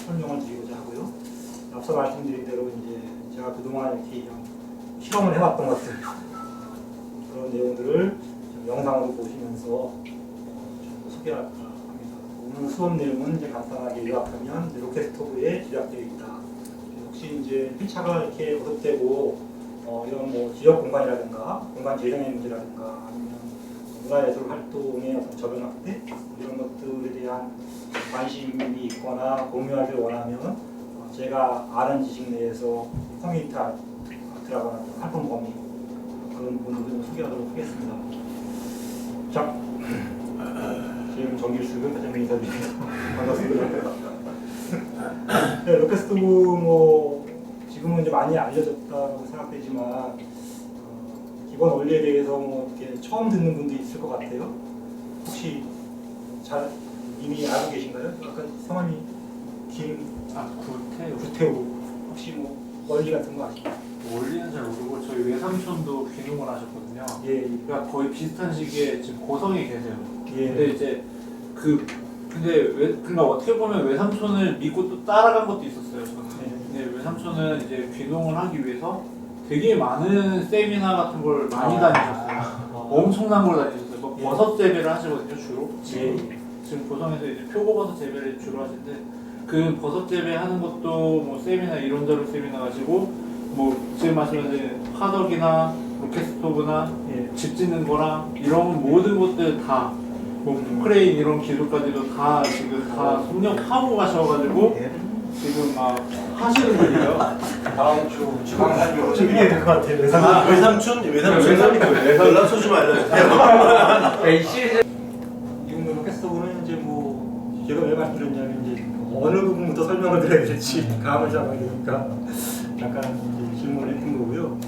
설명을 드리고자 하고요. 앞서 말씀드린 대로 이제 제가 그동안 이렇게 실험을 해왔던 것들 그런 내용들을 영상으로 보시면서 좀 소개할까 합니다. 오늘 수업 내용은 이제 간단하게 요약하면 로켓 스토브에 집약되어 있다. 혹시 이제 휘차가 이렇게 거듭되고 이런 뭐 지역 공간이라든가 공간 재정의 문제라든가 아니면 문화예술 활동의 어떤 저변 확대 이런 것들에 대한 관심이 있거나 공유하길 원하면 제가 아는 지식 내에서 커뮤니티 아트라거나 활동 범위 그런 부분을 소개하도록 하겠습니다. 자, 지금 정길수는 회장님 인사드립니다. 반갑습니다. 네, 로켓 스토브 뭐 지금은 이제 많이 알려졌다고 생각되지만 기본 원리에 대해서 뭐 이렇게 처음 듣는 분도 있을 것 같아요. 혹시 잘 이미 알고 계신가요? 아까 성함이 구태우 혹시 뭐 원리 같은 거 아시나요? 원리는 잘 모르고 저희 외삼촌도 귀농을 하셨거든요. 예. 그러니까 거의 비슷한 시기에 지금 고성에 계세요. 예. 근데 이제 그러니까 어떻게 보면 외삼촌을 믿고 또 따라간 것도 있었어요. 저는. 근데 외삼촌은 이제 귀농을 하기 위해서 되게 많은 세미나 같은 걸 많이 다니셨어요. 엄청난 걸 다니셨어요. 뭐 버섯 재배를 하시거든요, 주로. 지금 고성에서 이제 표고버섯 재배를 주로 하시는데 그 버섯 재배하는 것도 뭐 세미나 이런저런 세미나 가지고 뭐 지금 말씀하신 화덕이나 로켓 스토브나 집 짓는 거랑 이런 모든 것들 다 뭐 포크레인 이런 기술까지도 다 지금 다 섭렵하고 가셔가지고 지금 막 하시는 분이에요. 다음 주 주방장으로 준비해야 될 것 같아요. 외삼촌 연락처 좀 알려주세요. 지금 로켓 스토브는 이제 뭐 제가 왜 말씀드렸냐면 이제 어느 부분부터 설명을 드려야 될지 감을 잡아야 되니까 약간 이제 질문을 했던 거고요.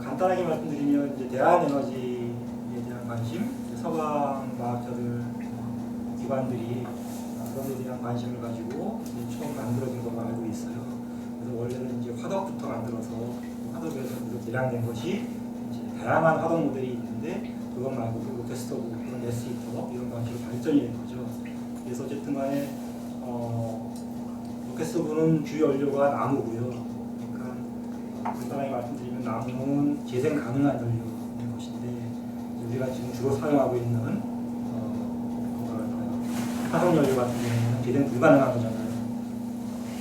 간단하게 말씀드리면 이제 대한에너지에 대한 관심, 서방 과학자들 기관들이 그런 데 대한 관심을 가지고 처음 만들어진 걸로 알고 있어요. 그래서 원래는 이제 화덕부터 만들어서 화덕에서 대량된 것이 이제 다양한 화덕 모델이 있는데 그것 말고 로켓 스토브, 그런 SE-터 이런 방식으로 발전이 된 거죠. 그래서 어쨌든 간에 로켓 스토브는 주 연료가 나무고요. 그러니까 간단하게 말씀드리면 나무는 재생 가능한 연료인 것인데 우리가 지금 주로 사용하고 있는 화석 연료 같은 경우는 재생 불가능한 거잖아요.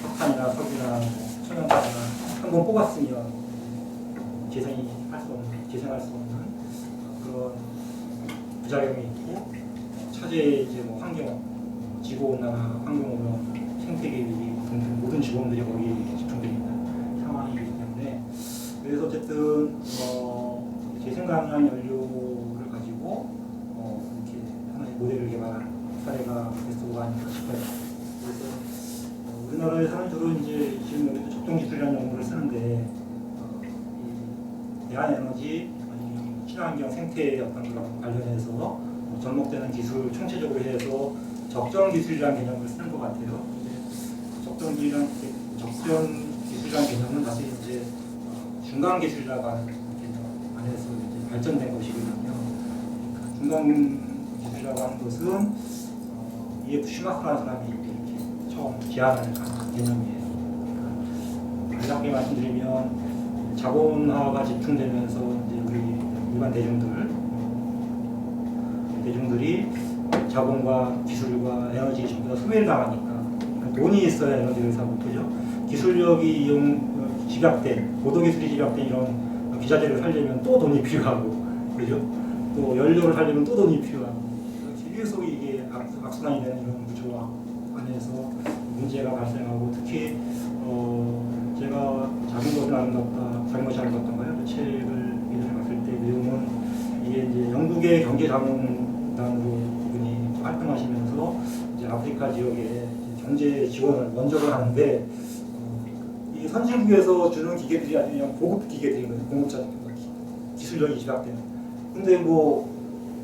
석탄이나 석유나 천연가스나 한 번 뽑았으면 재생할 수 없는 그런 부작용이 있고 차제의 이제 뭐 환경, 지구 온난화, 환경 오염, 생태계 위기 등등 모든 주범들이 거기에 집중되어 있는 상황이기 때문에 그래서 어쨌든 재생 가능한 연료를 가지고 이렇게 하나의 모델을 개발한 사례가 베스트가 아닐까 싶어요. 그래서 우리나라에서는 주로 이제 지금 여기도 적정 기술이라는 용어를 쓰는데 대한에너지 친환경 생태의 어떤 그런 관련해서 접목되는 기술 총체적으로 해서 적정 기술이라는 개념을 쓰는 것 같아요. 적정 기술이라는 개념은 사실 이제 중간 기술이라고 하는 개념 안에서 이제 발전된 것이거든요. 그러니까 중간 기술이라고 하는 것은 EF 슈마크라는 사람이 이렇게 처음 제안을 한 개념이에요. 그러니까 간략하게 말씀드리면 자본화가 집중되면서 이제 우리 일반 대중들이 자본과 기술과 에너지 전부 다 소비를 당하니까 돈이 있어야 에너지를 사고 그죠? 기술력이 집약된 고도기술이 집약된 이런 기자재를 살려면 또 돈이 필요하고 그죠? 또 연료를 살려면 또 돈이 필요하고 계속 이게 악순환이 되는 이런 구조 안에서 문제가 발생하고 특히 제가 작은 것이 아름답던가요? 그 책을 예전에 봤을 때 내용은 이게 이제 영국의 경제자문단으로 이분이 활동하시면서 이제 아프리카 지역에 경제 지원을 원조를 하는데 이 선진국에서 주는 기계들이 아주 그냥 고급 기계들인 거예요. 공급자 기술력이 집약되는. 근데 뭐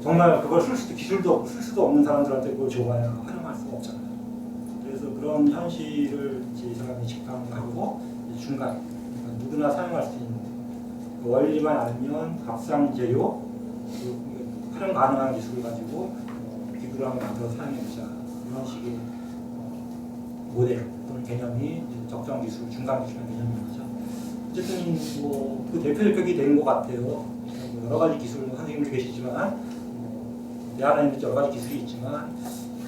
정말 그걸 기술도 없고 쓸 수도 없는 사람들한테 그걸 줘봐야 활용할 수가 없잖아요. 그래서 그런 현실을 이 사람이 직감하고 중간 그러니까 누구나 사용할 수 있는 그 원리만 알면 값싼 재료, 활용 가능한 기술을 가지고 기술을 한번 만들어서 사용해보자 이런 식의 모델 또는 개념이 이제 적정 기술, 중간 기술의 개념인 거죠. 어쨌든 뭐그 대표적이 된 것 같아요. 뭐 여러 가지 기술 선생님들 계시지만 내 안에는 여러 가지 기술이 있지만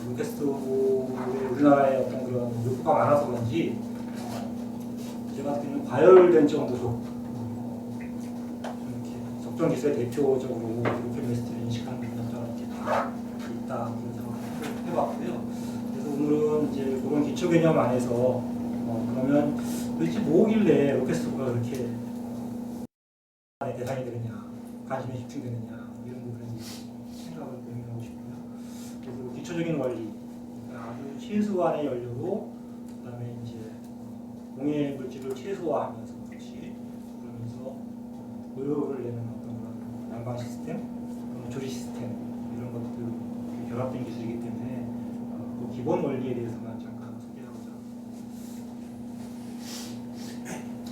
로켓스톡의 우리나라의 어떤 그런 욕구가 많아서 그런지 제가 같은 경우는 과열된 정도로 좀 이렇게 적정 기술의 대표적으로 로켓 웨스트를 인식하는 분들이 이렇게 다 있다 그런 생각을 해봤고요. 그래서 오늘은 이제 그런 기초 개념 안에서 그러면 도대체 뭐길래 로켓스톡가 그렇게 대상이 되느냐, 관심에 집중되느냐 이런 부분에 생각을 고민하고 싶고요. 그래서 기초적인 원리, 그러니까 아주 최소한의 연료로 그다음에 이제 공해 물질을 최소화하면서 그렇지 그러면서 노열을 내는 어떤 그런 난방 시스템, 조리 시스템 이런 것들 결합된 기술이기 때문에 그 기본 원리에 대해서만 잠깐 소개하고자.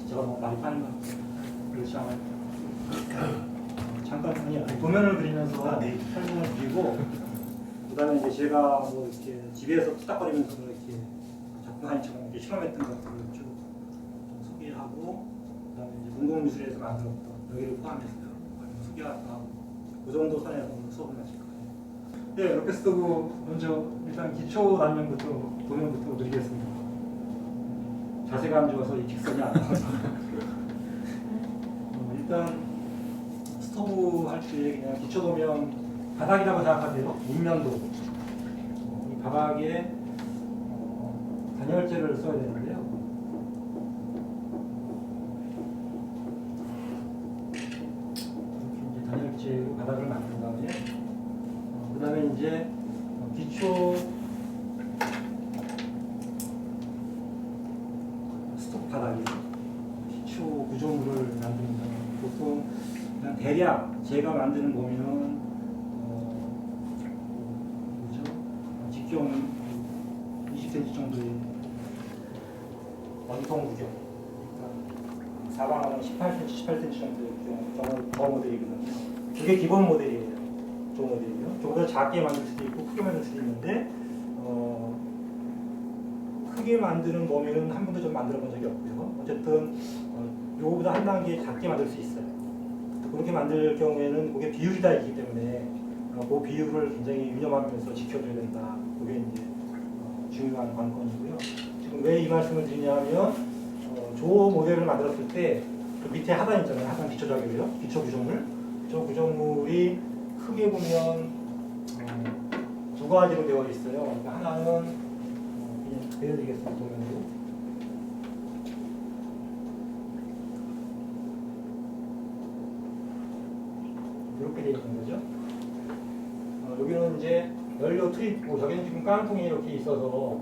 제가 너무 많이 빠는 것 같아요. 그렇지 않아요? 잠깐 아니 도면을 그리면서 설명을 드리고 그다음에 이제 제가 뭐 이렇게 집에서 투닥거리면서 이렇게 작품 한처럼 이렇게 실험했던 것들을 쭉 소개하고 그다음에 이제 문공미술에서 만들었던 여기를 포함해서요 소개하고 그 정도 선에서 오늘 수업을 마칠 거예요. 네, 로켓스톡 먼저 일단 기초 단면부터 도면부터 드리겠습니다. 자세가 안 좋아서 이 직선이 안 나와서 일단 스토브 할 때 그냥 기초 도면 바닥이라고 생각하세요. 인면도 이 바닥에 단열재를 써야 되는데요. 이렇게 이제 단열재로 바닥을 만든 다음에 그 다음에 이제 기초 스토브 바닥이에요. 기초 구조물을 만듭니다. 보통 그냥 대략 제가 만드는 범위는 뭐죠? 직경 20cm 정도의 원통 구경. 그러니까 사방하는 18cm 정도의 구경, 저 모델이거든요. 그게 기본 모델이에요. 저 모델이요. 조금 더 작게 만들 수도 있고 크게 만들 수도 있는데 크게 만드는 범위는 한 번도 좀 만들어 본 적이 없고요. 어쨌든 요거보다 한 단계 작게 만들 수 있어요. 그렇게 만들 경우에는 그게 비율이 다 있기 때문에 그 비율을 굉장히 유념하면서 지켜줘야 된다. 그게 이제 중요한 관건이고요. 지금 왜 이 말씀을 드리냐면 조 모델을 만들었을 때 그 밑에 하단 있잖아요. 하단 기초작이고요. 기초 구조물. 저 구조물이 크게 보면 두 가지로 되어 있어요. 그러니까 하나는 그냥 보여드리겠습니다. 도면으로. 이렇게 되어 있는 거죠. 여기는 이제 연료 투입구, 저기는 지금 깡통이 이렇게 있어서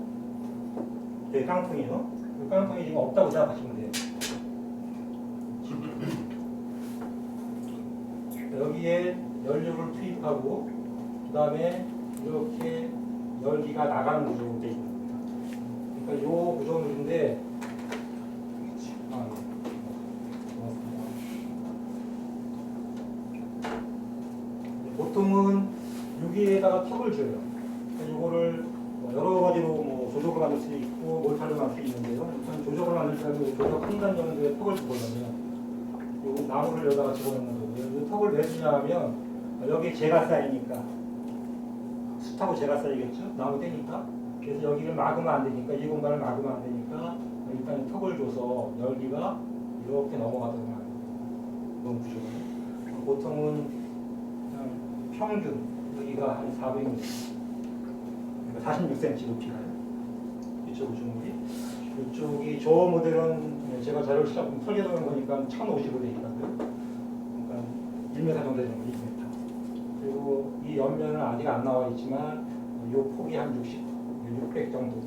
여기 깡통이요. 이 깡통이 지금 없다고 생각하시면 돼요. 여기에 연료를 투입하고 그 다음에 이렇게 열기가 나가는 구조로 되어 있습니다. 그러니까 이 구조물인데 보통은 여기에다가 턱을 줘요. 이거를 여러 가지로 뭐 조적을 만들 수 있고 몰타를 만들 수 있는데요. 우선 조적을 만들 때는 조적 한 단 정도의 턱을 주거든요. 이 나무를 여기다가 집어넣는 거고요. 이 턱을 왜 주냐 하면 여기 재가 쌓이니까 숯하고 재가 쌓이겠죠. 나무 떼니까. 그래서 여기를 막으면 안 되니까 이 공간을 막으면 안 되니까 일단 턱을 줘서 열기가 이렇게 넘어가도록 하는 그런 구조거든요. 보통은 평균 여기가 한 400m, 그러니까 46cm 높이가요. 이쪽 구조물이. 이쪽이 저 모델은 제가 자료를 시작 설계도면 보니까 1050으로 되어 있거든요. 그러니까 1m 정도 되는 거 1m. 그리고 이 옆면은 아직 안 나와 있지만 이 폭이 한 600 정도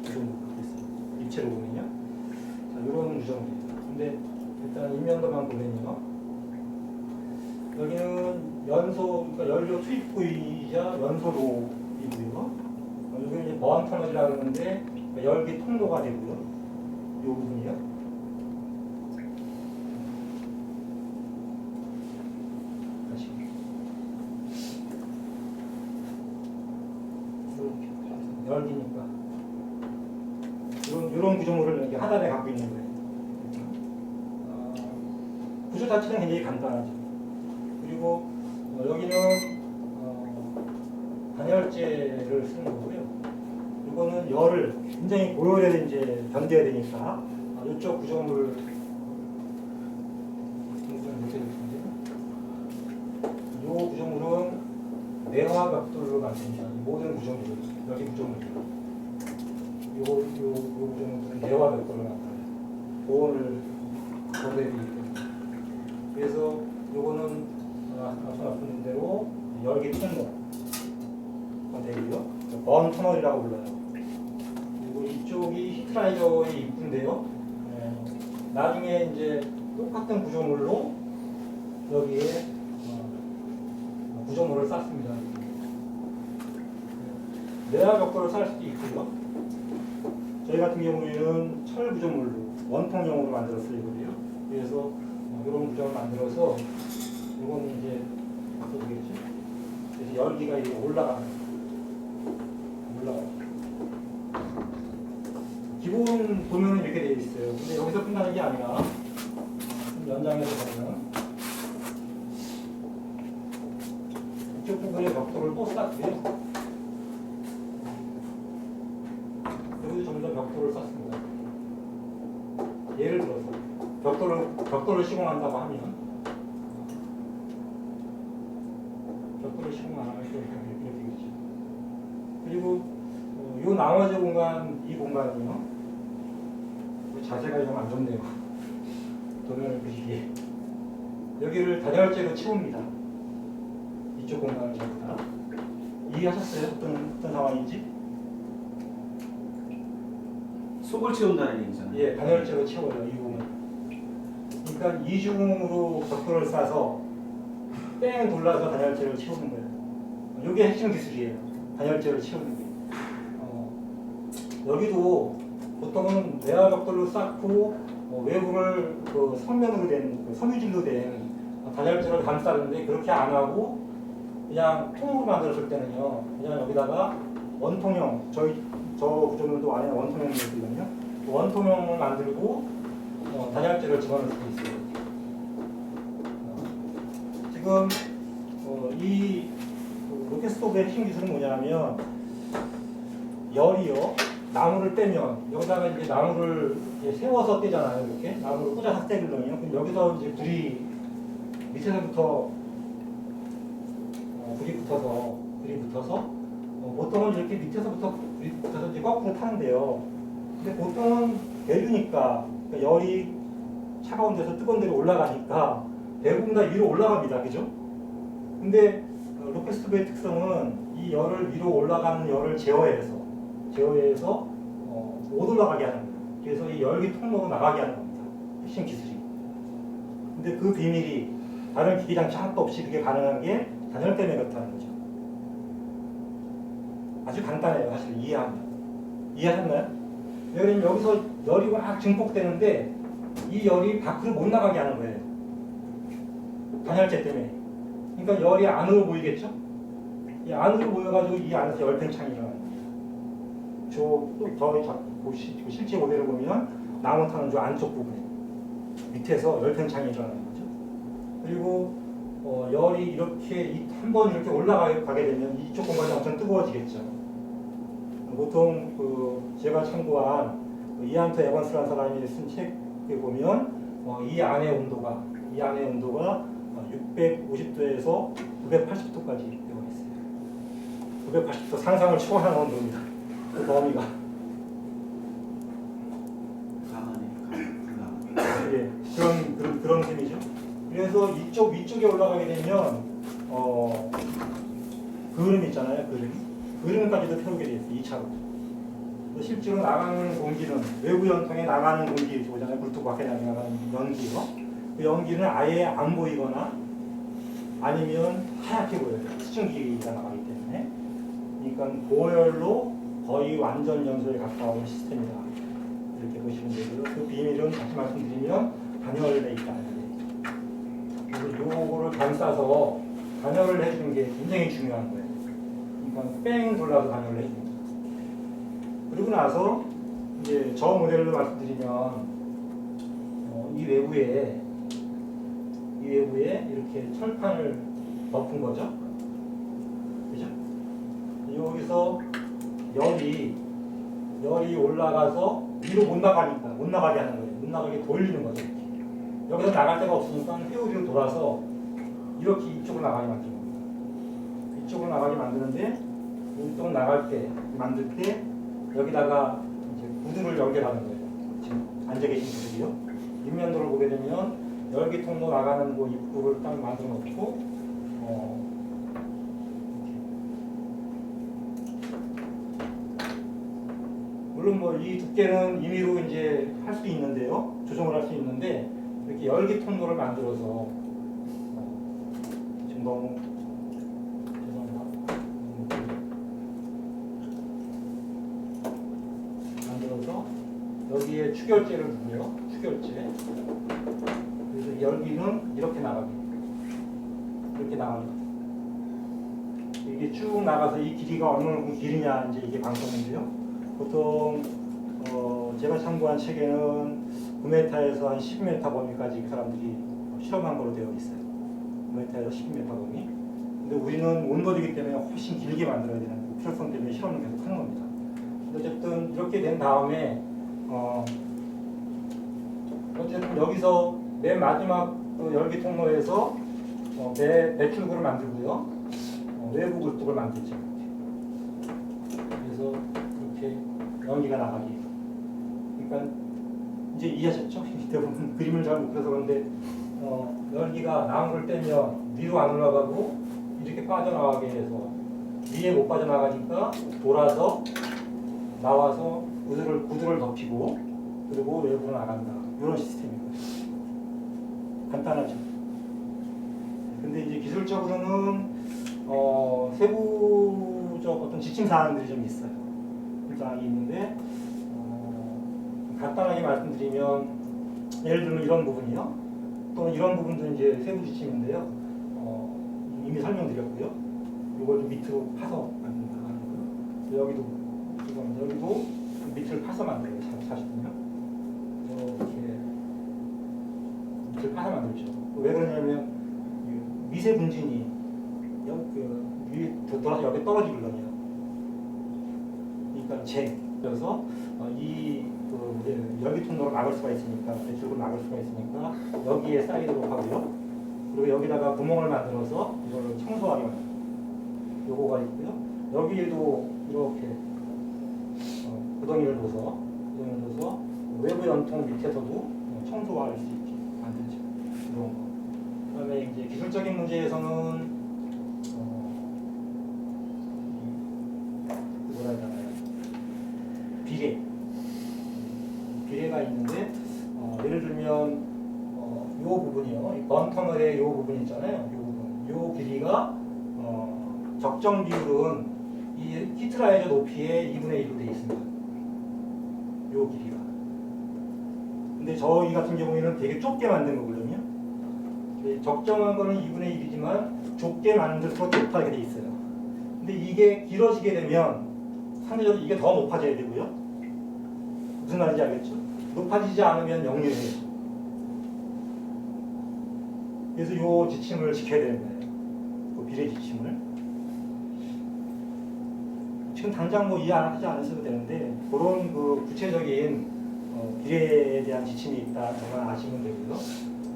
구조물로 있어요. 입체로 보면요. 자, 이런 구조물입니다. 근데 일단 인면도만 보면요. 여기는 연소, 그러니까 연료 투입구이자 연소로이고요. 여기는 이제 보안 터널이라고 하는데 열기 통로가 되고요. 이 부분이요. 다시. 이렇게 열기니까. 이런 구조물을 이렇게 하단에 갖고 있는 거예요. 구조 자체는 굉장히 간단하죠. 그리고 여기는 단열재를 쓰는 거고요. 이거는 열을 굉장히 고열에 이제 견뎌야 되니까 이쪽 구조물 이 구조물은 내화 벽돌로 만듭니다. 이 모든 구조물, 여기 구조물, 이 구조물은 내화 벽돌로 만들어요. 보온을 건드리기 때문에. 그래서 이거는 앞서 말씀드린 대로 열기 통로 되고요. 번 터널이라고 불러요. 그리고 이쪽이 히트라이저의 입구인데요. 나중에 이제 똑같은 구조물로 여기에 구조물을 쌌습니다. 내화 벽돌을 쌀 수도 있고요. 저희 같은 경우에는 철 구조물로 원통형으로 만들었어요. 이거요. 그래서 이런 구조를 만들어서 이건 이제 어떻게 되겠죠? 그래서 열기가 이렇게 올라가요. 기본 도면은 이렇게 되어 있어요. 근데 여기서 끝나는 게 아니라 좀 연장해서 보면 이쪽 부분에 벽돌을 또 쌌고요. 여기도 전부 다 벽돌을 쌌습니다. 예를 들어서 벽돌을 시공한다고 하면 벽돌을 시공하면 이렇게 되겠죠. 그리고 이 나머지 공간, 이 공간은요. 자세가 좀 안 좋네요. 도면을 보시기에. 여기를 단열재로 채웁니다. 이쪽 공간을 전부 다. 이해하셨어요? 어떤 상황인지? 속을 채운다는 얘기잖아요. 예, 단열재로 채워요. 이 부분. 그러니까 이중으로 벽돌을 싸서 뺑 돌라서 단열재를 채우는 거예요. 이게 핵심 기술이에요. 단열재를 채우는 게. 여기도 보통은 내화 벽돌로 쌓고 외부를 그 성면으로 된 섬유질로 된 단열재를 감싸는데 그렇게 안 하고 그냥 통으로 만들었을 때는요. 그냥 여기다가 원통형 저 구조물도 안에 원통형이 있거든요. 원통형을 만들고 단열재를 집어넣을 수 있어요. 지금 이 로켓 스토브의 핵심 기술은 뭐냐면 열이요. 나무를 떼면 여기다가 이제 나무를 이제 세워서 떼잖아요. 이렇게 나무를 꽂아서 떼거든요. 그럼 여기서 이제 불이 밑에서부터 불이 붙어서 보통은 이렇게 밑에서부터 불이 붙어서 이제 거꾸로 타는데요. 근데 보통은 대류니까 그러니까 열이 차가운 데서 뜨거운 데로 올라가니까 대부분 다 위로 올라갑니다. 그죠? 근데 로켓 스토브의 특성은 이 열을 위로 올라가는 열을 제어해서 못 올라가게 하는 거예요. 그래서 이 열기 통로로 나가게 하는 겁니다. 핵심 기술이. 근데 그 비밀이 다른 기기 장치 하나도 없이 그게 가능한 게 단열 때문에 그렇다는 거죠. 아주 간단해요. 사실 이해하면. 이해하셨나요? 왜냐면 여기서 열이 확 증폭되는데 이 열이 밖으로 못 나가게 하는 거예요. 단열재 때문에. 그러니까 열이 안으로 모이겠죠? 이 안으로 모여가지고 이 안에서 열팽창이 일어나요. 실제 모델을 보면 나무 타는 저 안쪽 부분에 밑에서 열팽창이 일어나는 거죠. 그리고 열이 이렇게 한 번 이렇게 올라가게 되면 이쪽 공간이 엄청 뜨거워지겠죠. 보통 제가 참고한 이안터 에반스라는 사람이 쓴 책에 보면 이 안의 온도가 650도에서 980도까지 되어 있어요. 980도 상상을 초월하는 온도입니다. 그 범위가. 예, 그런 셈이죠. 그래서 이쪽 위쪽에 올라가게 되면 그름 있잖아요. 그름까지도 태우게 되어 있어요. 2차로. 실제로 나가는 공기는 외부 연통에 나가는 공기 보잖아요. 불뚝 밖에 나가는 연기요. 그 연기는 아예 안 보이거나 아니면 하얗게 보여요. 수증기가 나가기 때문에. 그러니까 고열로 거의 완전 연소에 가까운 시스템이다. 이렇게 보시면 되고요. 그 비밀은 다시 말씀드리면 단열에 있다. 그래서 요거를 감싸서 단열을 해주는 게 굉장히 중요한 거예요. 그러니까 뺑 돌라서 단열을 해줍니다. 그리고 나서 이제 저 모델로 말씀드리면 이 외부에 이렇게 철판을 덮은 거죠. 그죠? 여기서 열이 올라가서 위로 못 나가게 하는 거예요. 못 나가게 돌리는 거죠. 이렇게. 여기서 나갈 데가 없으니까 회오리로 돌아서 이렇게 이쪽으로 나가게 만드는 겁니다. 이쪽으로 나가게 만드는데 이쪽으로 만들 때 여기다가 이제 구두를 연결하는 거예요. 지금 앉아 계신 구두요. 뒷면도를 보게 되면 열기 통로 나가는 그 입구를 딱 만들어 놓고 물론 뭐 이 두께는 임의로 이제 할 수 있는데요. 조정을 할 수 있는데 이렇게 열기 통로를 만들어서 지금 너무 죄송합니다. 만들어서 여기에 추결제를 두고요. 추결제. 그래서 열기는 이렇게 나가게. 이게 쭉 나가서 이 길이가 어느 정도 길이냐 이제 이게 관건인데요. 보통 제가 참고한 책에는 9m에서 한 10m 범위까지 그 사람들이 실험한 걸로 되어 있어요. 9m에서 10m 범위. 근데 우리는 온돌이기 때문에 훨씬 길게 만들어야 되는 필요성 때문에 실험을 계속 하는 겁니다. 근데 어쨌든 이렇게 된 다음에 어쨌든 여기서 맨 마지막 그 열기 통로에서 배출구를 만들고요. 외부 굴뚝을 만들죠. 그래서 이렇게 연기가 나가게. 그러니까 이제 이해하셨죠? 대부분 그림을 잘 못 그려서 그런데 열기가 나무를 떼면 위로 안 올라가고 이렇게 빠져나가게 해서 위에 못 빠져나가니까 돌아서 나와서 구두를 덮이고 그리고 외부로 나간다. 이런 시스템이거든요. 간단하죠. 근데 이제 기술적으로는 세부적 어떤 지침 사항들이 좀 있어요. 사항이 있는데 간단하게 말씀드리면 예를 들면 이런 부분이요. 또는 이런 부분도 이제 세부 지침인데요. 이미 설명드렸고요. 이걸 좀 밑으로 파서 만든다. 여기도 밑을 파서 만들어요. 사실은요. 이렇게 밑을 파서 만들죠. 왜 그러냐면 미세 분진이 위에 돌아서 여기 떨어지거든요. 그러니까 그래서 열기 통로를 막을 수가 있으니까 배출구를 막을 수가 있으니까 여기에 쌓이도록 하고요. 그리고 여기다가 구멍을 만들어서 이걸 청소하게 만들어요. 요거가 있고요. 여기에도 이렇게 구덩이를 둬서 외부 연통 밑에서도 청소할 수 있게 만들죠. 이런 거. 그다음에 이제 기술적인 문제에서는 뭐라 해야 되나요? 비례가 있는데 예를 들면 이 부분이요, 이 번터널의 이 부분 있잖아요. 이 길이가 적정 비율은 이 히트라이저 높이의 2분의 1로 되어 있습니다. 이 길이가. 근데 저희 같은 경우에는 되게 좁게 만든 거거든요. 적정한 거는 2분의 1이지만 좁게 만들수록 높아지게 되어 있어요. 근데 이게 길어지게 되면 상대적으로 이게 더 높아져야 되고요. 무슨 말인지 알겠죠? 높아지지 않으면 역류해요. 그래서 이 지침을 지켜야 되는 거예요. 그 비례 지침을. 지금 당장 뭐 이해하지 않으셔도 되는데 그런 그 구체적인 비례에 대한 지침이 있다는 아시면 되고요.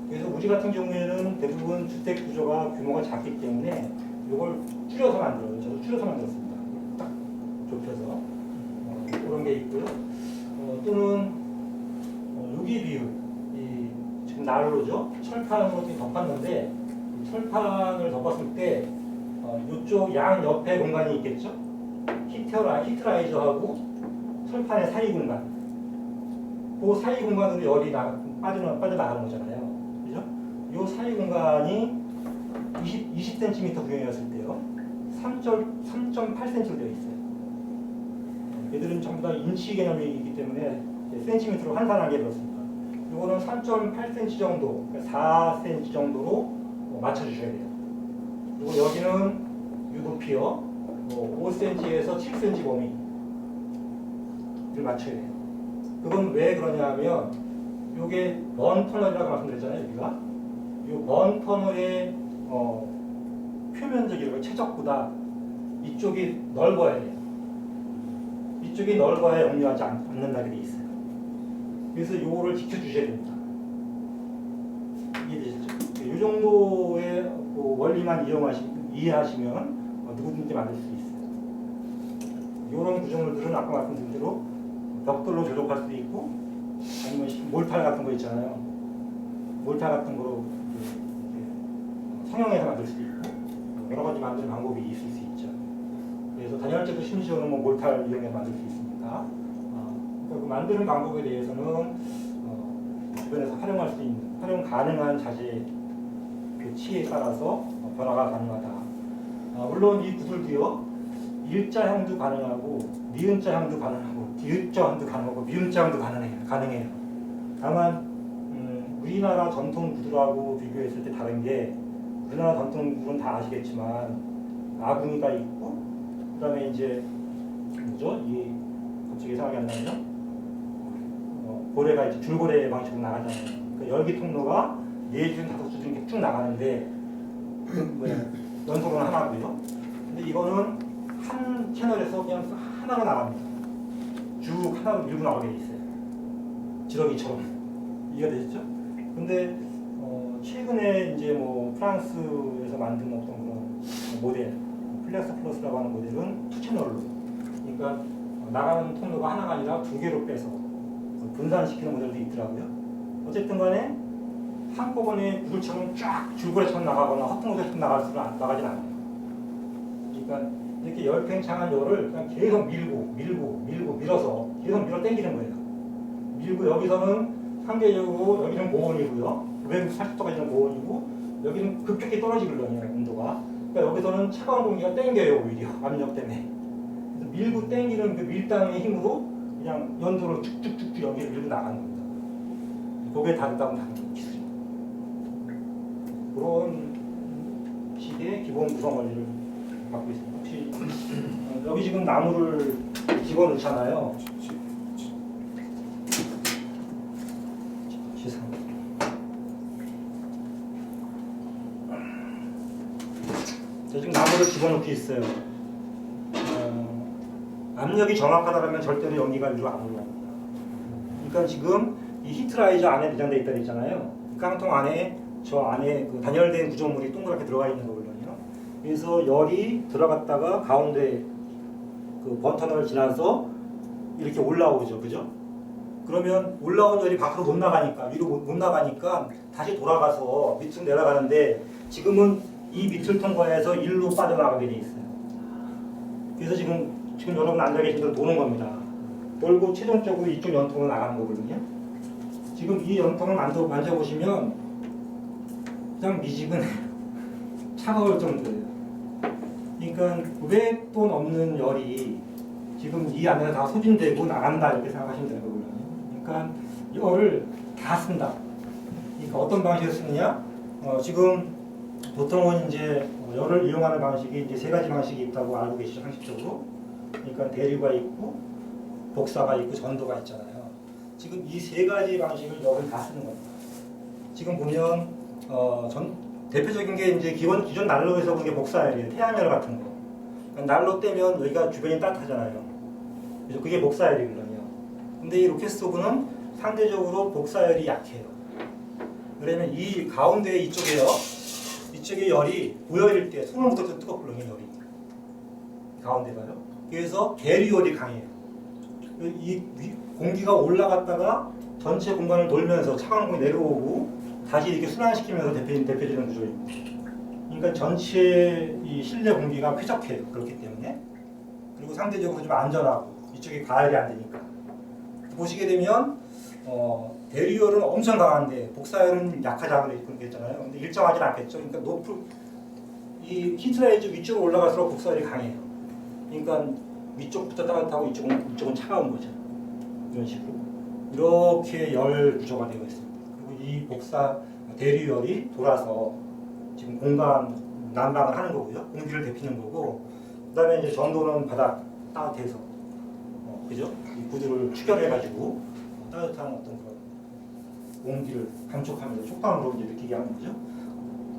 그래서 우리 같은 경우에는 대부분 주택 구조가 규모가 작기 때문에 이걸 줄여서 만들어요. 저도 줄여서 만들었습니다. 딱 좁혀서 그런 게 있고요. 또는 유기 비율, 지금 난로죠. 철판으로 덮었는데 철판을 덮었을 때 이쪽 양 옆에 공간이 있겠죠. 히트라이저하고 철판의 사이 공간. 그 사이 공간으로 열이 빠져나가는 거잖아요. 그죠? 이 사이 공간이 20cm 구경이었을 때요. 3.8cm로 되어 있어요. 얘들은 전부 다 인치 개념이기 때문에 센티미터로 환산하게 되었습니다. 이거는 3.8cm 정도, 4cm 정도로 맞춰주셔야 돼요. 그리고 여기는 이 높이요, 5cm에서 7cm 범위를 맞춰야 돼요. 그건 왜 그러냐면 요게 번 터널이라고 말씀드렸잖아요. 여기가 요 번 터널의 표면적이고 최적보다 이쪽이 넓어야 돼요. 이쪽이 넓어야 역류하지 않는다게 돼 있어요. 그래서 요거를 지켜주셔야 됩니다. 이해되시죠? 이 정도의 원리만 이해하시면 누구든지 만들 수 있어요. 이런 구조물들은 아까 말씀드린 대로 벽돌로 조작할 수도 있고 아니면 몰탈 같은 거 있잖아요. 몰탈 같은 거로 성형해서 만들 수도 있고 여러 가지 만드는 방법이 있을 수 있죠. 그래서 단열재도 심지어는 몰탈 이용해서 만들 수 있으니까 그러니까 그 만드는 방법에 대해서는 주변에서 활용할 수 있는 활용 가능한 자재 교치에 따라서 변화가 가능하다. 물론 이 구슬도요 일자형도 가능하고 니은자형도 가능하고 디귿자형도 가능하고 미음자형도 가능해요. 다만 우리나라 전통 구두하고 비교했을 때 다른 게 우리나라 전통 구두는 다 아시겠지만 아궁이가 있고 그다음에 이제 뭐죠? 이 갑자기 생각이 안 나네요. 고래가 이제 줄고래 방식으로 나가잖아요. 그러니까 열기 통로가 4줄, 5줄 이렇게 쭉 나가는데 연속으로 하나고요. 근데 이거는 한 채널에서 그냥 하나가 나갑니다. 쭉 하나로 밀고 나가게 돼 있어요. 지렁이처럼. 이해가 되시죠? 근데 최근에 이제 프랑스에서 만든 어떤 그런 모델, 플렉스 플러스라고 하는 모델은 투 채널로. 그러니까 나가는 통로가 하나가 아니라 2개로 빼서 분산시키는 모델도 있더라고요. 어쨌든 간에 한꺼번에 구슬처럼 쫙 줄고래처럼 나가거나 헛통로처럼 나가진 않아요. 그러니까 이렇게 열팽창한 열을 그냥 계속 밀어서 계속 밀어 당기는 거예요. 밀고 여기서는 상대적으로 여기는 고온이고요. 940도까지는 고온이고 여기는 급격히 떨어지거든요. 온도가. 그러니까 여기서는 차가운 공기가 당겨요. 오히려 압력 때문에. 그래서 밀고 당기는 그 밀당의 힘으로 그냥 연도로 쭉쭉쭉쭉 여기를 밀고 나가는 겁니다. 그게 다르다고 다른 기술이. 그런 식의 기본 구성 원리를 갖고 있습니다. 혹시 여기 지금 나무를 집어넣잖아요. 지금 나무를 집어넣고 있어요. 압력이 정확하다면 절대로 연기가 위로 안 올라옵니다. 그러니까 지금 이 히트라이저 안에 내장되어 있다 그랬잖아요. 깡통 안에 저 안에 그 단열된 구조물이 동그랗게 들어가 있는 거거든요. 그래서 열이 들어갔다가 가운데 그 버터널을 지나서 이렇게 올라오죠, 그죠? 그러면 올라온 열이 밖으로 못 나가니까 위로 못 나가니까 다시 돌아가서 밑으로 내려가는데 지금은 이 밑을 통과해서 일로 빠져나가게 돼 있어요. 그래서 지금 여러분 앉아 계신 대로 도는 겁니다. 돌고 최종적으로 이쪽 연통으로 나가는 거거든요. 지금 이 연통을 만져보시면 그냥 미지근해요. 차가울 정도예요. 그러니까 900도 넘는 열이 지금 이 안에서 다 소진되고 나간다 이렇게 생각하시면 되는 거거든요. 그러니까 열을 다 쓴다. 그러니까 어떤 방식으로 쓰느냐? 지금 보통은 이제 열을 이용하는 방식이 이제 3가지 방식이 있다고 알고 계시죠, 상식적으로. 그러니까 대류가 있고 복사가 있고 전도가 있잖아요. 지금 이 3가지 방식을 열을 다 쓰는 겁니다. 지금 보면 대표적인 게 이제 기존 난로에서 본 게 복사열이에요. 태양열 같은 거. 그러니까 난로 떼면 여기가 주변이 따뜻하잖아요. 그래서 그게 복사열이거든요. 근데 이 로켓스토브는 상대적으로 복사열이 약해요. 그러면 이 가운데 이쪽에 열이 고열일 때 손을 묻어도 뜨겁거든요, 열이. 가운데가요. 그래서 계류열이 강해요. 이 공기가 올라갔다가 전체 공간을 돌면서 차가운 공기 내려오고 다시 이렇게 순환시키면서 대표되는 구조입니다. 그러니까 전체 이 실내 공기가 쾌적해요. 그렇기 때문에. 그리고 상대적으로 좀 안전하고 이쪽이 가열이 안 되니까. 보시게 되면 대류열은 엄청 강한데 복사열은 약하다고 그랬잖아요. 근데 일정하진 않겠죠. 그러니까 이 히트라이저 위쪽으로 올라갈수록 복사열이 강해요. 그러니까 위쪽부터 따뜻하고 이쪽은 차가운 거죠. 이런 식으로. 이렇게 열 구조가 되어 있습니다. 그리고 이 대류열이 돌아서 지금 공간 난방을 하는 거고요. 공기를 데피는 거고, 그다음에 이제 전도는 바닥 따뜻해서, 그죠? 이 구두를 추결해가지고 따뜻한 어떤 그런 공기를 감촉하면서 촉감으로 이제 느끼게 하는 거죠.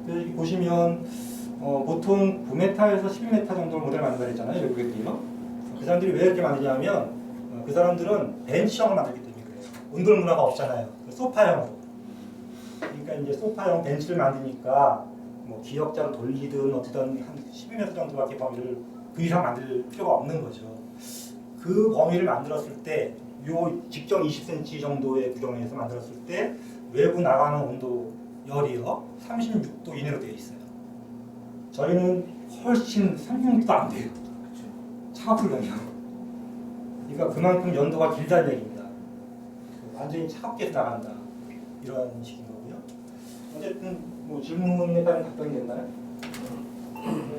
그래서 여기 보시면 보통 9m에서 11m 정도 모델 만든다 했잖아요. 외국인들이요. 그 사람들이 왜 이렇게 만드냐면 그 사람들은 벤치형을 만들기 때문에 그래요. 운동 문화가 없잖아요. 소파형으로. 그러니까 이제 소파형 벤치를 만드니까 뭐 기역자로 돌리든 어쨌든 한 12m 정도밖에 범위를 그 이상 만들 필요가 없는 거죠. 그 범위를 만들었을 때 요 직경 20cm 정도의 구경에서 만들었을 때 외부 나가는 온도 열이요 36도 이내로 되어 있어요. 저희는 훨씬 36도 안 돼요. 차갑불경이요. 그러니까 그만큼 연도가 길다는 얘기입니다. 완전히 차갑게 나간다 이런 식인 거고요. 어쨌든 뭐 질문에 따른 답변이 됐나요?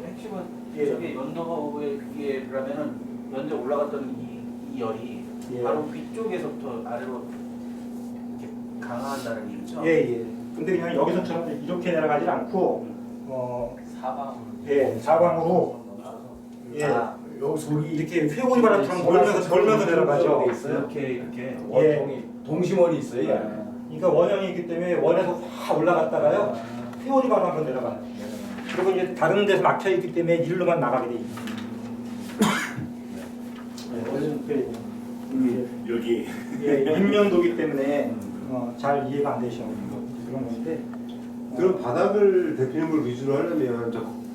핵심은 예. 저게 연도에 그게 그러면은 연도에 올라갔던 이 열이 예. 바로 위쪽에서부터 아래로 이렇게 강화한다는 얘기죠? 예. 근데 그냥 여기서처럼 이렇게 내려가지 않고 사방. 예, 사방으로 예, 아, 요 소리 이렇게 회오리 바람처럼 돌면서 내려가죠. 이렇게. 원통이 동심원이 있어요. 이 안에. 그러니까 원형이 있기 때문에 원에서 확 올라갔다가요 회오리 바람으로 내려가요. 그리고 이제 다른 데서 막혀 있기 때문에 일로만 나가게 돼 있어요. 여기 예, 인면도기 때문에 잘 이해가 안 되시는 그런 건데. 그럼 바닥을 대피는 걸 위주로 하려면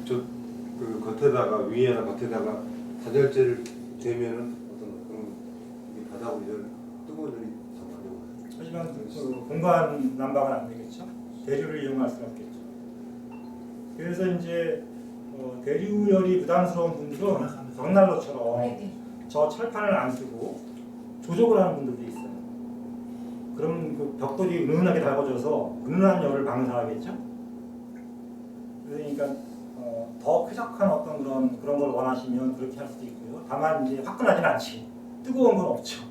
그 겉에다가 위에나 겉에다가 단열재를 대면은 어떤 그런 이 바닥 위를 뜨거운 열이 더 많이 오나요? 하지만 그 공간 난방은 안 되겠죠. 대류를 이용할 수 없겠죠. 그래서 이제 대류열이 부담스러운 분들은 벽난로처럼 저 철판을 안 쓰고 조적을 하는 분들도 있어요. 그럼 그 벽돌이 은은하게 달궈져서 은은한 열을 방사하겠죠. 그러니까 더 쾌적한 어떤 그런 걸 원하시면 그렇게 할 수도 있고요. 다만 이제 화끈하진 않지. 뜨거운 건 없죠.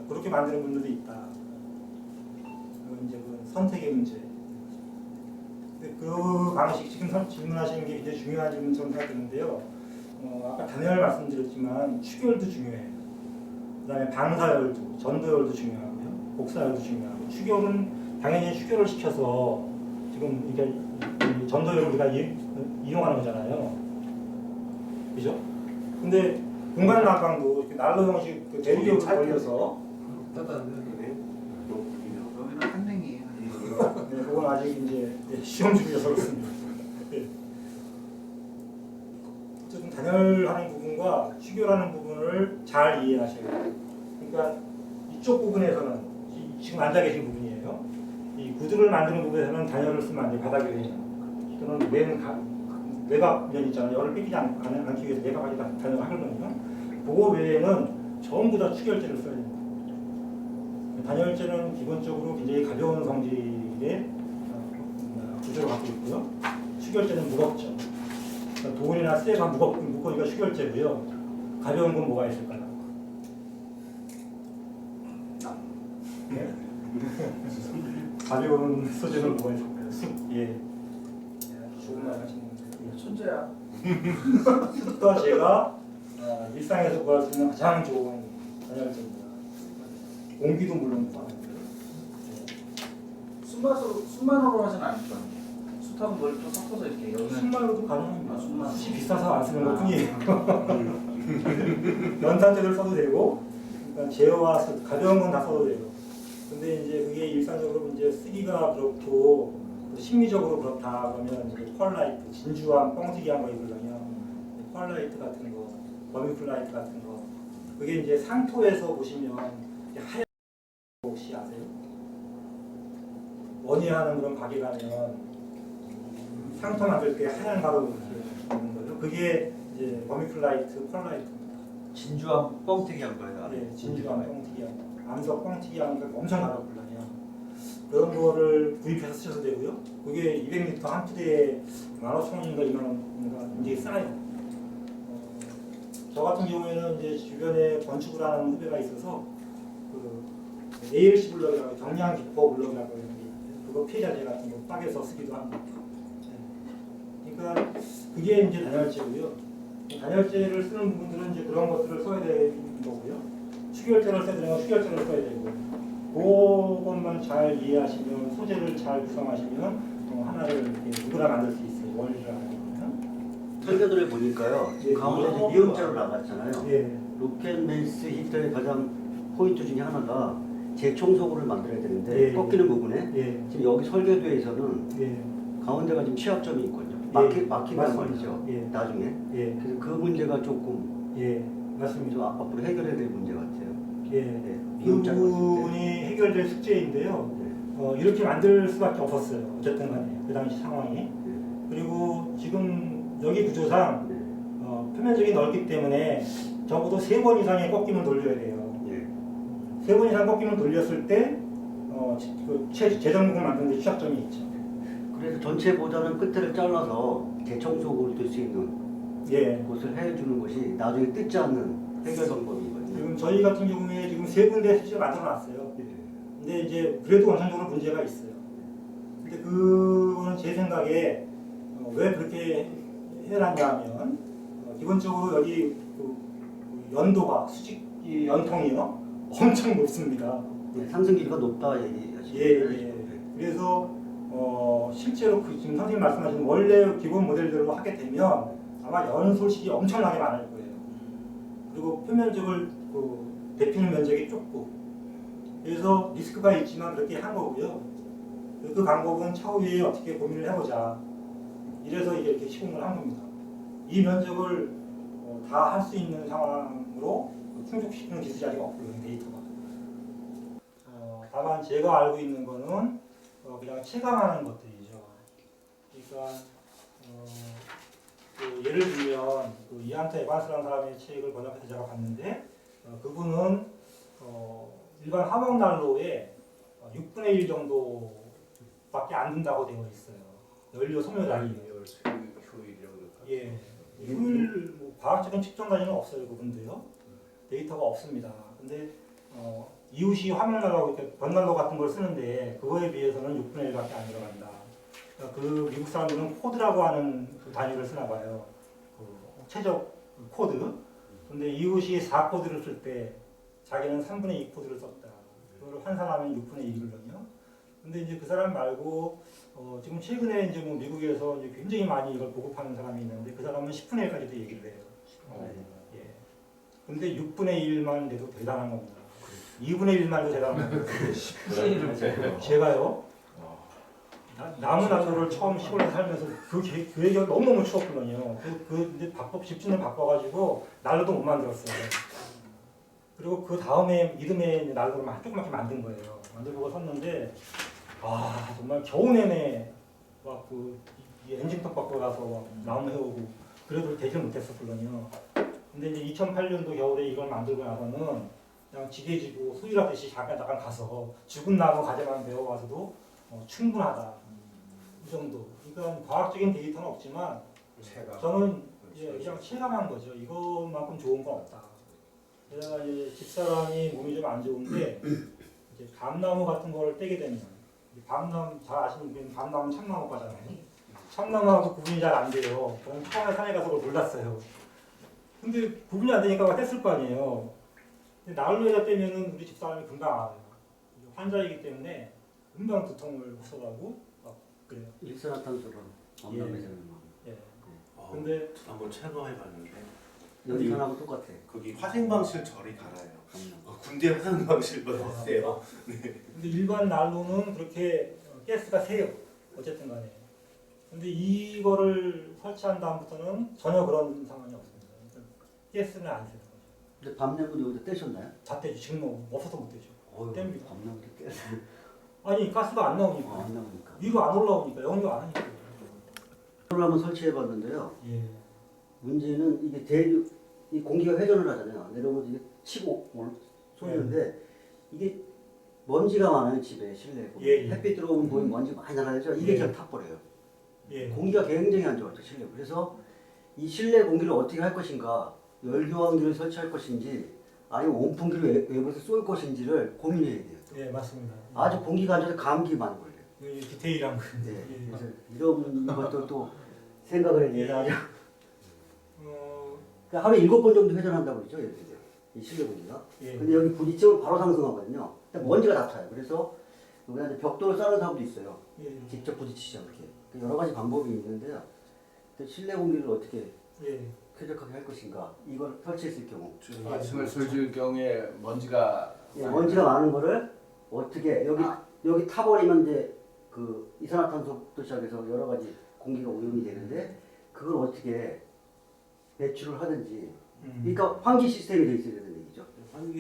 그렇게 만드는 분들도 있다. 그건 이제 그 선택의 문제. 근데 그 방식 지금 질문하시는 게 굉장히 중요한 질문처럼 생각드는데요. 아까 단열 말씀드렸지만 추결도 중요해요. 그다음에 방사열도, 전도열도 중요하고요. 복사열도 중요하고 추결은 당연히 추결을 시켜서 지금 이게 전도열을 우리가 이용하는 거잖아요. 그죠? 근데 공간 난방도 이렇게 난로 형식 그 대류열을 돌려서 여기는 한랭이에요. 네, 그건 아직 이제 시험 중이어서 그렇습니다. 네. 어쨌든 단열하는 부분과 추결하는 부분을 잘 이해하셔야 돼요. 그러니까 이쪽 부분에서는 지금 앉아 계신 부분이에요. 이 구두를 만드는 부분에서는 단열을 쓰면 안 돼요. 바닥에 또는 외곽면 있잖아요. 열을 뺏기지 않기 위해서 외곽까지 단열을 하거든요. 그거 외에는 전부 다 추결제를 써야 됩니다. 단열재는 기본적으로 굉장히 가벼운 성질의 구조를 갖고 있고요. 추결재는 무겁죠. 그러니까 돌이나 쇠가 무거우니까 추결재고요. 가벼운 건 뭐가 있을까요? 네? 가벼운 소재는 뭐가 있을까요? 숲. 예. 좋은 말 하시는 분들. 천재야. 숲과 제가 일상에서 구할 수 있는 가장 좋은 단열재입니다. 공기도 물론 구하는데요. 순만으로 하진 않죠. 숯하고 뭘 또 섞어서 이렇게 여기는 순만으로도 가능합니다. 아, 순만. 숯이 비싸서 안 쓰는 것 뿐이에요. 연탄재를 써도 되고, 그러니까 제어와 가벼운 건 다 써도 돼요. 근데 이제 그게 일상적으로 이제 쓰기가 그렇고 심리적으로 그렇다 그러면 이제 펄라이트, 진주한 뻥튀기한 거 입으려면 펄라이트 같은 거, 버미쿨라이트 같은 거, 그게 이제 상토에서 보시면 하얀 거 혹시 아세요? 원예하는 그런 가게 가면 상토 만들 때 하얀 가루 이렇게 있는 거죠. 그게 이제 버미쿨라이트, 펄라이트입니다. 진주한 뻥튀기 한 거예요. 네, 진주한 뻥튀기한 거. 암석 뻥튀기한 거 엄청 가루불라요. 그런 거를 구입해서 쓰셔도 되고요. 그게 200리터 한 푸대에 15,000원인가 2만원인가 굉장히 싸요. 저 같은 경우에는 이제 주변에 건축을 하는 후배가 있어서 그 ALC 블럭이라고 경량 기포 블럭이라고 하는 게 있는데 그거 폐자재 같은 거 딱에서 쓰기도 합니다. 네. 그러니까 그게 이제 단열재고요. 단열재를 쓰는 부분들은 이제 그런 것들을 써야 되는 거고요. 수결제를 써야 되면 수결제를 써야 되고 그것만 잘 이해하시면 소재를 잘 구성하시면 또 하나를 이렇게 누구나 만들 수 있어요. 원리를 알면. 설계도를 보니까요. 지금 예. 가운데 미음자로 나갔잖아요. 예. 로켓맨스 히터의 가장 포인트 중에 하나가 재청소구를 만들어야 되는데 예. 꺾이는 부분에 예. 지금 여기 설계도에서는 예. 가운데가 지금 취약점이 있거든요. 막힌단 맞습니다. 말이죠. 예. 나중에. 예. 그래서 그 문제가 조금 예. 맞습니다. 좀 앞으로 해결해야 될 문제 같아요. 예. 네. 그 미음자가 부분이 해결될 숙제인데요. 이렇게 만들 수밖에 없었어요. 어쨌든 간에 그 당시 상황이. 그리고 지금 여기 구조상 표면적이 넓기 때문에 적어도 3번 이상의 꺾임을 돌려야 돼요. 예. 3번 이상 꺾임을 돌렸을 때 재정국을 만드는 데 취약점이 있죠. 그래서 전체보다는 끝을 잘라서 재청소구를 될 수 있는 예. 곳을 해주는 것이 나중에 뜯지 않는 해결 방법이거든요. 지금 저희 같은 경우에 지금 3군데 실제 만들어 놨어요. 근데 이제 그래도 원천적으로 문제가 있어요. 근데 그거는 제 생각에 왜 그렇게 해놨냐 하면 기본적으로 여기 그 연도가 수직 연통이요 엄청 높습니다. 네, 상승 기류가 높다 얘기하시는 예, 거예요. 예. 그래서 실제로 지금 선생님 말씀하신 원래 기본 모델대로 하게 되면 아마 연소식이 엄청나게 많을 거예요. 그리고 표면적을 대피는 면적이 좁고 그래서 리스크가 있지만 그렇게 한 거고요. 그 방법은 차후에 어떻게 고민을 해보자. 이래서 이게 이렇게 시공을 한 겁니다. 이 면적을 다 할 수 있는 상황으로 충족시키는 기술이 아직 없고요, 데이터가. 다만 제가 알고 있는 거는 그냥 체감하는 것들이죠. 그러니까 예를 들면 이안타 에반스라는 사람의 책을 번역해서 제가 봤는데 그분은 일반 화목 난로에 6분의 1 정도밖에 안 든다고 되어 있어요. 연료 소모량이. 예. 효율 과학적인 측정까지는 없어요, 그분도요. 데이터가 없습니다. 근데 이웃이 화목난로 이렇게 벽난로 같은 걸 쓰는데 그거에 비해서는 6분의 1밖에 안 들어간다. 그러니까 그 미국 사람들은 코드라고 하는 그 단위를 쓰나 봐요. 최적 코드. 근데 이웃이 4코드를 쓸 때 자기는 3분의 2 코드를 썼다. 그걸 환산하면 6분의 1이거든요. 근데 이제 그 사람 말고 지금 최근에 이제 뭐 미국에서 이제 굉장히 많이 이걸 보급하는 사람이 있는데 그 사람은 10분의 1까지도 얘기를 해요. 예. 근데 6분의 1만 돼도 대단한 겁니다. 2분의 1만 해도 대단한 겁니다. 제가요. 나무 난로를 처음 시골에 살면서 그 계획이 너무너무 추웠거든요. 근데 집주인을 바꿔가지고 난로도 못 만들었어요. 그리고 그 다음에 이듬해 난로를 조그맣게 만든 거예요. 만들고 섰는데 정말 겨우 내내 엔진턱 바꿔 가서 나무 해오고 그래도 되지 못했었거든요. 근데 이제 2008년도 겨울에 이걸 만들고 나서는 그냥 지게지고 소일하듯이 잠깐 가서 죽은 나무 가재만 배워와서도 충분하다. 이 정도. 그러니까 과학적인 데이터는 없지만 저는 그냥 체감한 거죠. 이것만큼 좋은 건 없다. 제가 이제 집사람이 몸이 좀 안 좋은데 이제 밤나무 같은 걸 떼게 되면 밤나무 잘 아시는 분은 밤나무 참나무과잖아요. 참나무하고 구분이 잘 안 돼요. 저는 처음에 산에 가서 그걸 몰랐어요. 근데 구분이 안 되니까 뗐을 거 아니에요. 근데 난로에다 떼면은 우리 집사람이 금방 알아요. 환자이기 때문에 금방 두통을 호소하고 막 그래요. 일산화탄소로 엄남에서는 예. 근데 한번 촬영해봤는데 연산하고 똑같아. 거기 화생방실 절이 달아요. 군대 화생방실보다 세요. 근데 일반 난로는 그렇게 가스가 세요. 어쨌든 간에. 근데 이거를 설치한 다음부터는 전혀 그런 상황이 없습니다. 그러니까 가스는 안 세요. 근데 밤나무도 여기다 떼셨나요? 다 떼죠. 지금 뭐 없어서 못 떼죠. 뗍니다. 밤나무도 떼. 아니 가스가 안 나오니까. 안 나오니까. 위로 안 올라오니까 영유 안 하니까. 이걸 한번 설치해봤는데요. 예. 문제는 이게 이 공기가 회전을 하잖아요. 내려오면서 이게 치고 쏘는데 이게 먼지가 많아요. 집에 실내에. 예. 햇빛 들어오면 보이면 먼지 많이 날아야죠. 이게 예. 그냥 타버려요. 예. 공기가 굉장히 안 좋았죠. 실내. 그래서 이 실내 공기를 어떻게 할 것인가, 열교환기를 설치할 것인지 아니면 온풍기를 외부에서 쏠 것인지를 고민해야 돼요. 예, 맞습니다. 아주 공기가 안 좋아서 감기 많이 걸려요. 예, 디테일한 거. 네. 예. 그래서 이런 것도 또 생각을 해야 돼요. 어, 그러니까 하루에 7번 정도 회전한다고 그러죠. 예를 들어. 이 실내 공기가. 예. 근데 여기 부딪히면 바로 상승하거든요. 근데 먼지가 다 타요. 그래서 여기한테 벽돌을 쌓는 사람도 있어요. 예. 직접 부딪히지 않게. 여러 가지 방법이 있는데요. 근데 실내 공기를 어떻게 예. 쾌적하게 할 것인가? 이걸 설치했을 경우. 말씀을 설줄 경우에 먼지가 예, 먼지가 많은 거를 어떻게 여기 타버리면 이제 그 이산화탄소부터 시작해서 여러 가지 공기가 오염이 되는데 그걸 어떻게 배출을 하든지. 그러니까 환기 시스템이 돼 있어야 되는 얘기죠.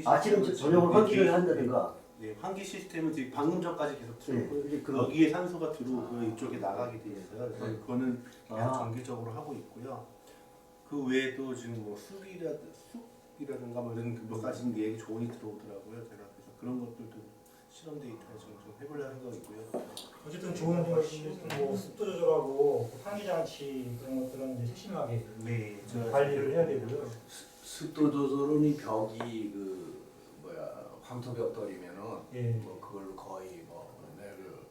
아침 저녁으로 환기를 한다든가. 네, 환기 시스템은 지금 방금 전까지 계속 네, 들어오고 이제 그런 여기에 산소가 들어오고 이쪽에 나가게 돼 있어요. 그래서 네. 그거는 계속 아. 정기적으로 하고 있고요. 그 외에도 지금 뭐 쑥이라든가 뭐 이런 몇 가지 얘기 조언이 들어오더라고요. 제가 그래서 그런 것들도 실험 데이터에 좀 해보려 생각이고요. 어쨌든 좋은 뭐 습도 조절하고 환기 장치 그런 것들은 이제 세심하게 네, 관리를 해야 되고요. 습도 조절은 이 벽이 그 뭐야 황토 벽돌이면은 예. 뭐 그걸 거의 뭐 내그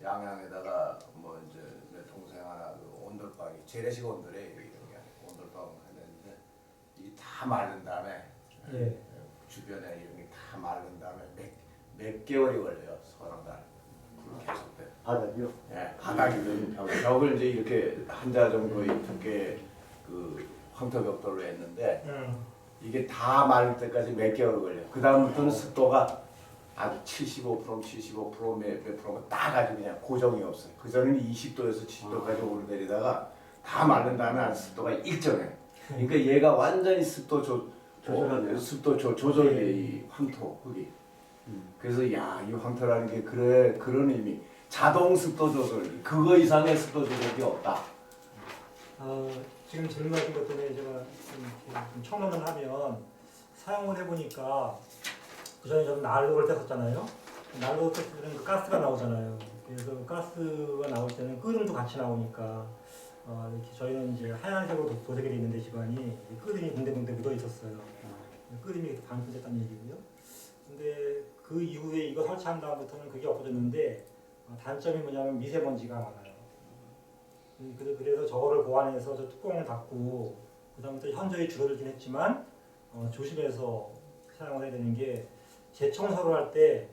양양에다가 뭐 이제 내 동생 하나 그 온돌방이 재래식 온돌에 이런 게 아니고 온돌방 했는데 이 다 마른 다음에 예. 주변에 이런 게 다 마른 다음에 몇 개월이 걸려요. 서너 달. 계속 돼. 바닥이요. 예, 바닥이 되는 벽을 이제 이렇게 한 자 정도의 두께 그 황토 벽돌로 했는데 이게 다 마를 때까지 몇 개월 걸려. 그 다음부터는 습도가 아주 75%, 75%, 몇 프로가 딱 아주 그냥 고정이 없어요. 그 전에는 20도에서 70도까지 오르내리다가 다 마른 다음에 아주 습도가 일정해. 그러니까 얘가 완전히 습도 조절하네요. 습도 조절이 이 황토 흙이. 그래서 야, 이 황토라는 게 그런 의미. 자동 습도 조절. 그거 이상의 습도 조절이 없다. 지금 질문하신 것 때문에 제가 좀 첨언을 하면 사용을 해보니까 그 전에 저는 난로를 뗐었잖아요. 난로 뗐을 때는 그 가스가 나오잖아요. 그래서 가스가 나올 때는 끄름도 같이 나오니까 이렇게 저희는 이제 하얀색으로 도색이 돼 있는데 집안이 끄름이 군데군데 묻어 있었어요. 끄름이 방출됐다는 얘기고요. 근데 그 이후에 이거 설치한 다음부터는 그게 없어졌는데 단점이 뭐냐면 미세먼지가 많아요. 그래서 저거를 보완해서 저 뚜껑을 닫고 그다음부터 현저히 줄어들긴 했지만 조심해서 사용을 해야 되는 게 재청소를 할 때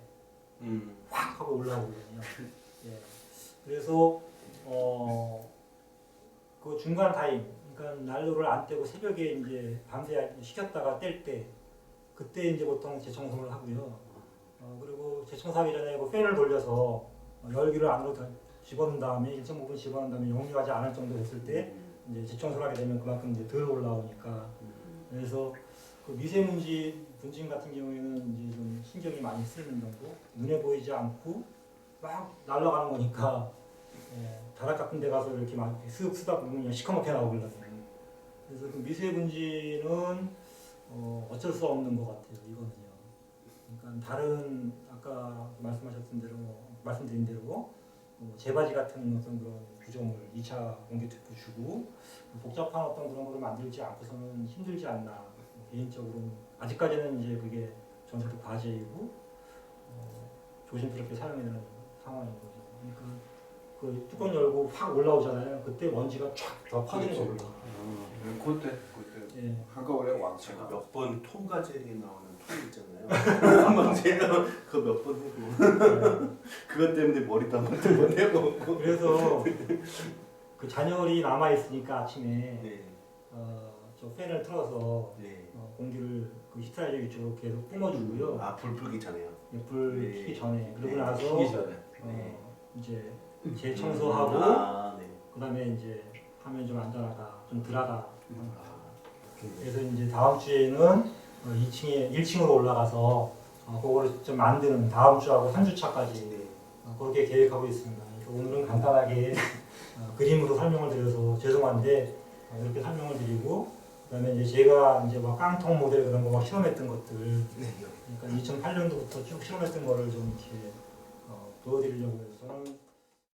확 하고 올라오거든요. 예. 그래서 그 중간 타임, 그러니까 난로를 안 떼고 새벽에 이제 밤새 식혔다가 뗄 때 그때 이제 보통 재청소를 하고요. 그리고 재청소하기 전에 그 팬을 돌려서 열기를 안으로 집어넣은 다음에 일정 부분 집어넣은 다음에 역류하지 않을 정도 됐을 때 이제 재청소를 하게 되면 그만큼 이제 덜 올라오니까. 그래서 그 미세먼지 분진 같은 경우에는 이제 좀 신경이 많이 쓰이는 정도. 눈에 보이지 않고 막 날아가는 거니까 다락 같은 데 가서 이렇게 막 쓱 쓰다 보면 그냥 시커멓게 나오거든요. 그래서 그 미세먼지는 어쩔 수 없는 것 같아요. 이거는요. 그러니까 다른 아까 말씀드린 대로 재바지 같은 어떤 그런 구조물 2차 공기 투표 주고 복잡한 어떤 그런 거를 만들지 않고서는 힘들지 않나. 개인적으로는 아직까지는 이제 그게 전체도 과제이고 조심스럽게 사용해야 되는 상황인 거죠. 그러니까 그 뚜껑 열고 확 올라오잖아요. 그때 먼지가 쫙 더 퍼지는 거거든요. 그때 예. 한꺼번에 왕창. 제가 몇 번 톰과제리에 나오는 톰 있잖아요. 막 제가 그거 몇 번 해고 그것 때문에 머리도 한 번 해고. 그래서 그 잔열이 남아 있으니까 아침에 네. 저 팬을 틀어서 네. 공기를 그 히트라이저 위쪽으로 계속 뿜어주고요. 불 끄기 전에요. 불 네. 켜기 전에 그러고 네. 나서 튀기 전에. 이제 재청소하고 네. 그다음에 이제 하면 좀 안전하다, 좀 덜하다. 그래서 이제 다음 주에는 1층으로 올라가서 그거를 좀 만드는 다음 주하고 3주차까지 그렇게 계획하고 있습니다. 그러니까 오늘은 간단하게 그림으로 설명을 드려서 죄송한데 이렇게 설명을 드리고 그다음에 이제 제가 이제 막 깡통 모델 그런 거 막 실험했던 것들 그러니까 2008년도부터 쭉 실험했던 거를 좀 이렇게 보여드리려고 해서 저는